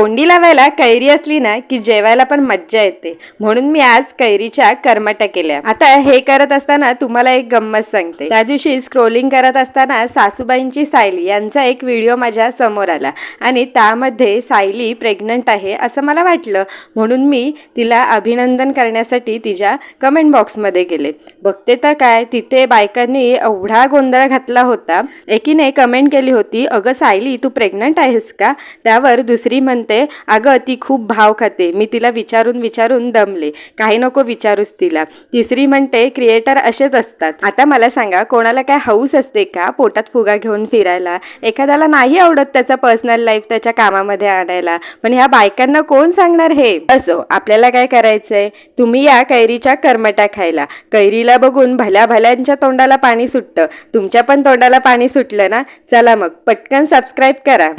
तोंडी लावायला कैरी असली ना की जेवायला पण मज्जा येते, म्हणून मी आज कैरीच्या करमट्या केल्या। आता हे करत असताना तुम्हाला एक गंमत सांगते। त्या दिवशी स्क्रोलिंग करत असताना सासूबाईंची सायली यांचा एक व्हिडिओ माझ्या समोर आला आणि त्यामध्ये सायली प्रेग्नंट आहे असं मला वाटलं, म्हणून मी तिला अभिनंदन करण्यासाठी तिच्या कमेंट बॉक्समध्ये गेले। बघते तर काय, तिथे बायकांनी एवढा गोंधळ घातला होता। एकीने कमेंट केली होती, अगं सायली तू प्रेग्नंट आहेस का? त्यावर दुसरी म्हणते, अगं ती खूप भाव खाते, मी तिला विचारून विचारून दमले, काही नको विचारूस तिला। तिसरी म्हणते, क्रिएटर असेच असतात। आता मला सांगा, कोणाला काय हौस असते का पोटात फुगा घेऊन फिरायला? एखाद्याला नाही आवडत त्याचा पर्सनल लाईफ त्याच्या कामामध्ये आणायला, पण ह्या बायकांना कोण सांगणार हे? असो, आपल्याला काय करायचंय, तुम्ही या कैरीच्या करमट्या खायला। कैरीला बघून भल्या भल्यांच्या तोंडाला पाणी सुटतं, तुमच्या पण तोंडाला पाणी सुटलं ना? चला मग पटकन सबस्क्राईब करा।